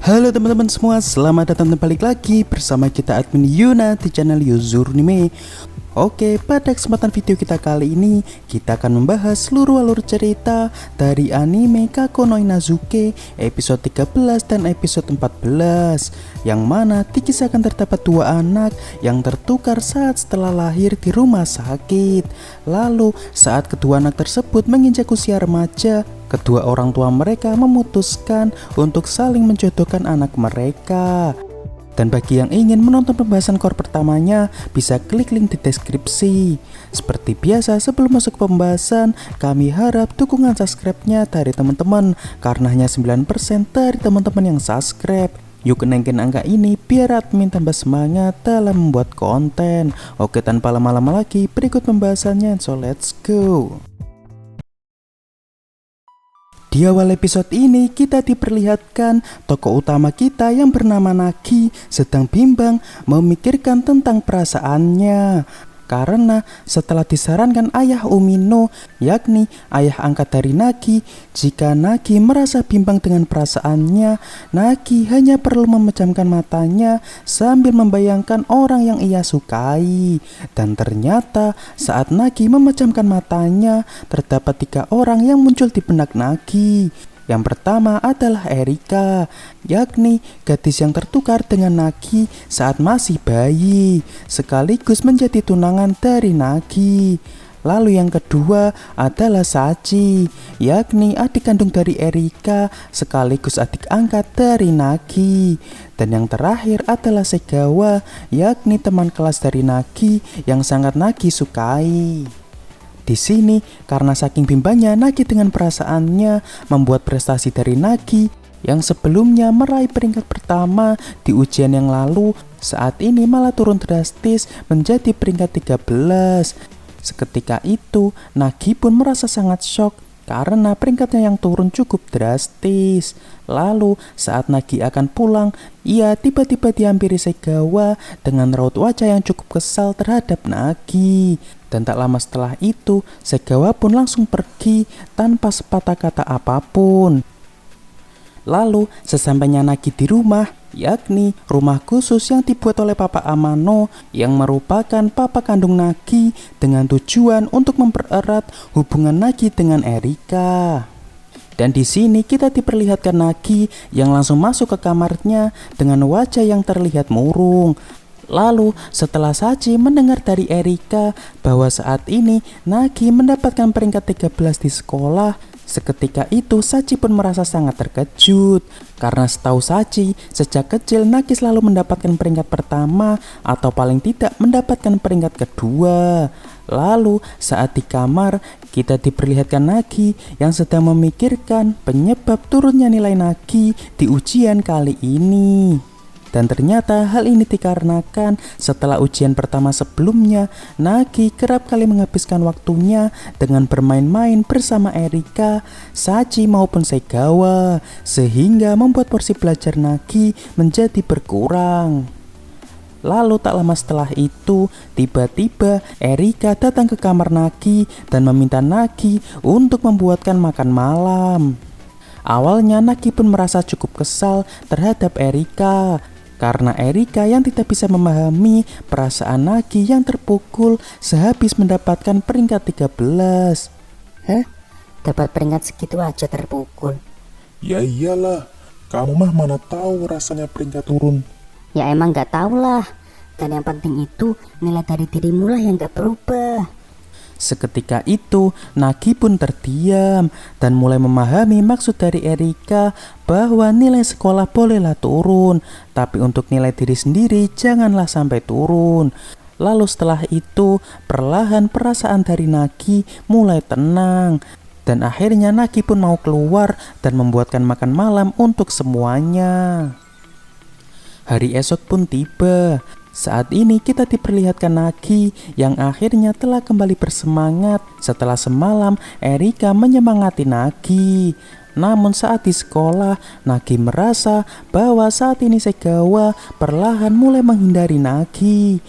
Halo teman-teman semua, selamat datang balik lagi bersama kita admin Yuna di channel Yuzurnime. Oke, pada kesempatan video kita kali ini kita akan membahas seluruh alur cerita dari anime Kako no Inazuke episode 13 dan episode 14, yang mana dikisahkan terdapat dua anak yang tertukar saat setelah lahir di rumah sakit. Lalu saat kedua anak tersebut menginjak usia remaja, kedua orang tua mereka memutuskan untuk saling menjodohkan anak mereka. Dan bagi yang ingin menonton pembahasan core pertamanya, bisa klik link di deskripsi. Seperti biasa, sebelum masuk ke pembahasan, kami harap dukungan subscribe-nya dari teman-teman, karena hanya 9% dari teman-teman yang subscribe. Yuk kenaikin angka ini biar admin tambah semangat dalam membuat konten. Oke, tanpa lama-lama lagi, berikut pembahasannya, so let's go. Di awal episode ini kita diperlihatkan tokoh utama kita yang bernama Nagi sedang bimbang memikirkan tentang perasaannya. Karena setelah disarankan ayah Umino, yakni ayah angkat dari Nagi, jika Nagi merasa bimbang dengan perasaannya, Nagi hanya perlu memejamkan matanya sambil membayangkan orang yang ia sukai. Dan ternyata saat Nagi memejamkan matanya, terdapat 3 orang yang muncul di benak Nagi. Yang pertama adalah Erika, yakni gadis yang tertukar dengan Nagi saat masih bayi, sekaligus menjadi tunangan dari Nagi. Lalu yang kedua adalah Sachi, yakni adik kandung dari Erika sekaligus adik angkat dari Nagi. Dan yang terakhir adalah Segawa, yakni teman kelas dari Nagi yang sangat Nagi sukai. Di sini, karena saking bimbangnya Nagi dengan perasaannya, membuat prestasi dari Nagi yang sebelumnya meraih peringkat pertama di ujian yang lalu, saat ini malah turun drastis menjadi peringkat 13. Seketika itu, Nagi pun merasa sangat shock karena peringkatnya yang turun cukup drastis. Lalu saat Nagi akan pulang, ia tiba-tiba dihampiri Segawa dengan raut wajah yang cukup kesal terhadap Nagi. Dan tak lama setelah itu, Segawa pun langsung pergi tanpa sepatah kata apapun. Lalu sesampainya Nagi di rumah, yakni rumah khusus yang dibuat oleh Papa Amano yang merupakan papa kandung Nagi dengan tujuan untuk mempererat hubungan Nagi dengan Erika. Dan di sini kita diperlihatkan Nagi yang langsung masuk ke kamarnya dengan wajah yang terlihat murung. Lalu setelah Sachi mendengar dari Erika bahwa saat ini Nagi mendapatkan peringkat 13 di sekolah, seketika itu Sachi pun merasa sangat terkejut. Karena setahu Sachi, sejak kecil Nagi selalu mendapatkan peringkat pertama atau paling tidak mendapatkan peringkat kedua. Lalu saat di kamar, kita diperlihatkan Nagi yang sedang memikirkan penyebab turunnya nilai Nagi di ujian kali ini. Dan ternyata hal ini dikarenakan setelah ujian pertama sebelumnya, Nagi kerap kali menghabiskan waktunya dengan bermain-main bersama Erika, Sachi maupun Segawa, sehingga membuat porsi belajar Nagi menjadi berkurang. Lalu tak lama setelah itu, tiba-tiba Erika datang ke kamar Nagi dan meminta Nagi untuk membuatkan makan malam. Awalnya Nagi pun merasa cukup kesal terhadap Erika, karena Erika yang tidak bisa memahami perasaan Nagi yang terpukul sehabis mendapatkan peringkat 13. Hah? Dapat peringkat segitu aja terpukul? Ya iyalah, kamu mah mana tahu rasanya peringkat turun. Ya emang gak tahu lah. Dan yang penting itu nilai dari dirimu lah yang gak berubah. Seketika itu, Nagi pun terdiam dan mulai memahami maksud dari Erika bahwa nilai sekolah bolehlah turun, tapi untuk nilai diri sendiri janganlah sampai turun. Lalu setelah itu, perlahan perasaan dari Nagi mulai tenang. Dan akhirnya Nagi pun mau keluar dan membuatkan makan malam untuk semuanya. Hari esok pun tiba. Saat ini kita diperlihatkan Nagi yang akhirnya telah kembali bersemangat setelah semalam Erika menyemangati Nagi. Namun saat di sekolah, Nagi merasa bahwa saat ini Segawa perlahan mulai menghindari Nagi.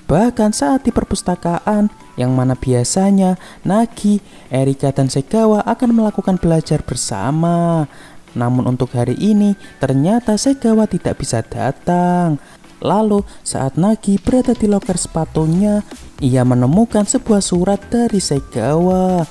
Bahkan saat di perpustakaan, yang mana biasanya Nagi, Erika dan Segawa akan melakukan belajar bersama. Namun untuk hari ini ternyata Segawa tidak bisa datang. Lalu saat Nagi berada di loker sepatunya, ia menemukan sebuah surat dari Segawa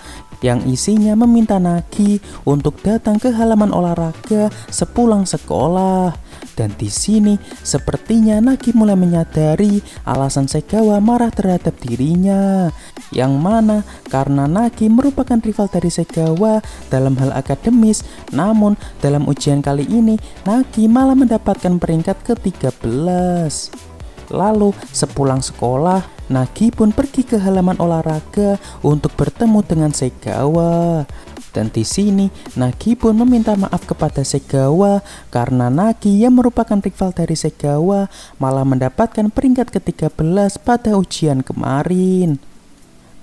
yang isinya meminta Nagi untuk datang ke halaman olahraga sepulang sekolah. Dan di sini sepertinya Nagi mulai menyadari alasan Segawa marah terhadap dirinya, yang mana karena Nagi merupakan rival dari Segawa dalam hal akademis. Namun dalam ujian kali ini Nagi malah mendapatkan peringkat ke-13. Lalu sepulang sekolah, Nagi pun pergi ke halaman olahraga untuk bertemu dengan Segawa. Dan di sini Nagi pun meminta maaf kepada Segawa karena Nagi yang merupakan rival dari Segawa malah mendapatkan peringkat ke-13 pada ujian kemarin.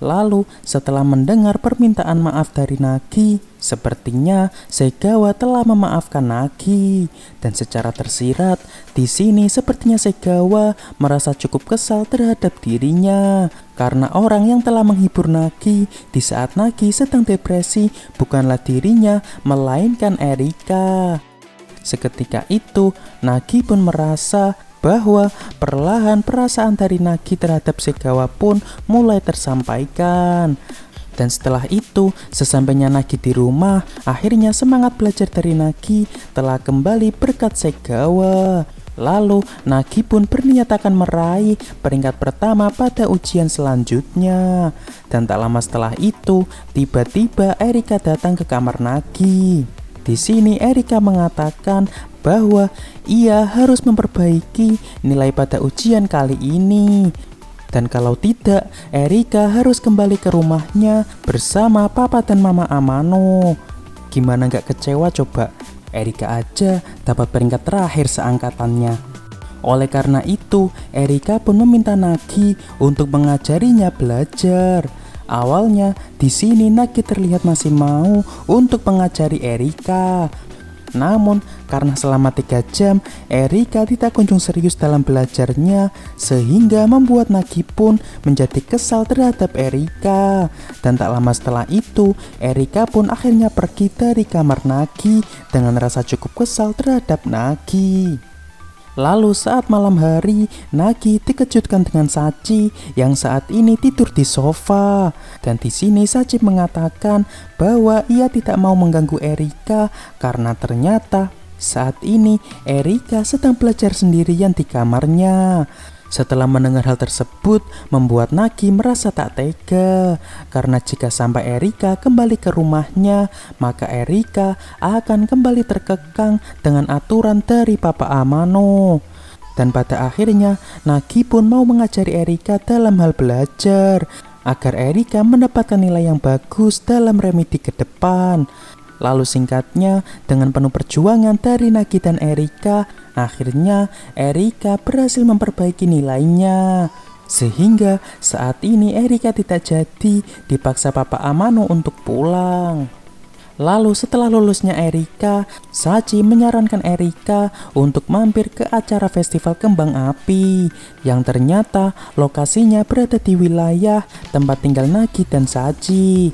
Lalu setelah mendengar permintaan maaf dari Nagi, sepertinya Segawa telah memaafkan Nagi. Dan secara tersirat, di sini sepertinya Segawa merasa cukup kesal terhadap dirinya karena orang yang telah menghibur Nagi di saat Nagi sedang depresi bukanlah dirinya, melainkan Erika. Seketika itu, Nagi pun merasa bahwa perlahan perasaan dari Nagi terhadap Segawa pun mulai tersampaikan. Dan setelah itu, sesampainya Nagi di rumah, akhirnya semangat belajar dari Nagi telah kembali berkat Segawa. Lalu Nagi pun berniat akan meraih peringkat pertama pada ujian selanjutnya. Dan tak lama setelah itu, tiba-tiba Erika datang ke kamar Nagi. Di sini Erika mengatakan bahwa ia harus memperbaiki nilai pada ujian kali ini. Dan kalau tidak, Erika harus kembali ke rumahnya bersama Papa dan Mama Amano. Gimana gak kecewa coba? Erika aja dapat peringkat terakhir seangkatannya. Oleh karena itu, Erika pun meminta Nagi untuk mengajarinya belajar. Awalnya di sini Nagi terlihat masih mau untuk mengajari Erika. Namun karena selama 3 jam Erika tidak kunjung serius dalam belajarnya, sehingga membuat Nagi pun menjadi kesal terhadap Erika. Dan tak lama setelah itu Erika pun akhirnya pergi dari kamar Nagi dengan rasa cukup kesal terhadap Nagi. Lalu saat malam hari, Nagi dikejutkan dengan Sachi yang saat ini tidur di sofa. Dan di sini Sachi mengatakan bahwa ia tidak mau mengganggu Erika karena ternyata saat ini Erika sedang belajar sendirian di kamarnya. Setelah mendengar hal tersebut, membuat Nagi merasa tak tega karena jika sampai Erika kembali ke rumahnya, maka Erika akan kembali terkekang dengan aturan dari Papa Amano. Dan pada akhirnya Nagi pun mau mengajari Erika dalam hal belajar agar Erika mendapatkan nilai yang bagus dalam remedi ke depan. Lalu singkatnya, dengan penuh perjuangan dari Nagi dan Erika, akhirnya Erika berhasil memperbaiki nilainya. Sehingga saat ini Erika tidak jadi dipaksa Papa Amano untuk pulang. Lalu setelah lulusnya Erika, Sachi menyarankan Erika untuk mampir ke acara festival kembang api yang ternyata lokasinya berada di wilayah tempat tinggal Nagi dan Sachi.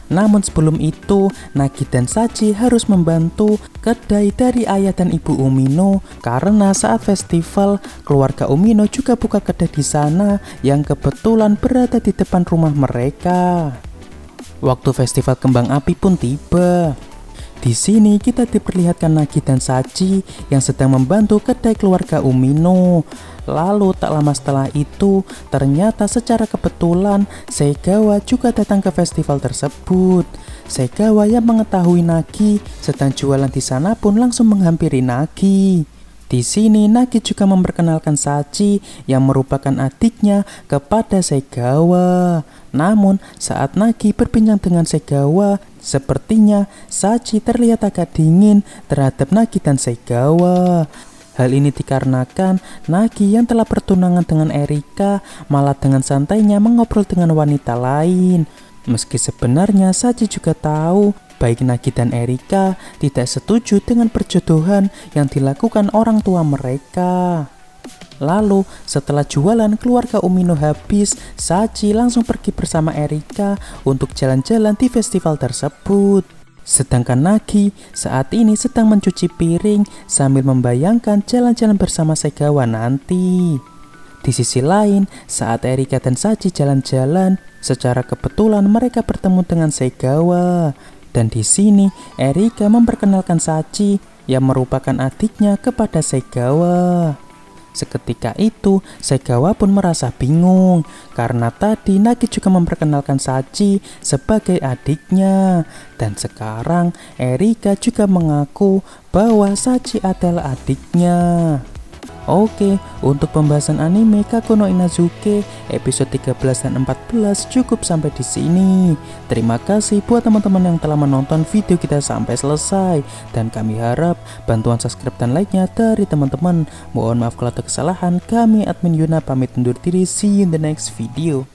Namun sebelum itu, Nagi dan Sachi harus membantu kedai dari ayah dan ibu Umino karena saat festival, keluarga Umino juga buka kedai di sana yang kebetulan berada di depan rumah mereka. Waktu festival kembang api pun tiba. Di sini kita diperlihatkan Nagi dan Sachi yang sedang membantu kedai keluarga Umino. Lalu tak lama setelah itu, ternyata secara kebetulan Segawa juga datang ke festival tersebut. Segawa yang mengetahui Nagi sedang jualan di sana pun langsung menghampiri Nagi. Di sini Nagi juga memperkenalkan Sachi yang merupakan adiknya kepada Segawa. Namun saat Nagi berbincang dengan Segawa, sepertinya Sachi terlihat agak dingin terhadap Nagi dan Segawa. Hal ini dikarenakan Nagi yang telah bertunangan dengan Erika malah dengan santainya mengobrol dengan wanita lain. Meski sebenarnya Sachi juga tahu baik Nagi dan Erika tidak setuju dengan perjodohan yang dilakukan orang tua mereka. Lalu setelah jualan keluarga Umino habis, Sachi langsung pergi bersama Erika untuk jalan-jalan di festival tersebut. Sedangkan Nagi saat ini sedang mencuci piring sambil membayangkan jalan-jalan bersama Segawa nanti. Di sisi lain, saat Erika dan Saji jalan-jalan, secara kebetulan mereka bertemu dengan Segawa. Dan di sini Erika memperkenalkan Saji yang merupakan adiknya kepada Segawa. Seketika itu, Segawa pun merasa bingung karena tadi Nagi juga memperkenalkan Saji sebagai adiknya. Dan sekarang Erika juga mengaku bahwa Saji adalah adiknya. Oke, untuk pembahasan anime Kaku no Inazuke episode 13 dan 14 cukup sampai di sini. Terima kasih buat teman-teman yang telah menonton video kita sampai selesai, dan kami harap bantuan subscribe dan like-nya dari teman-teman. Mohon maaf kalau ada kesalahan. Kami admin Yuna pamit undur diri. See you in the next video.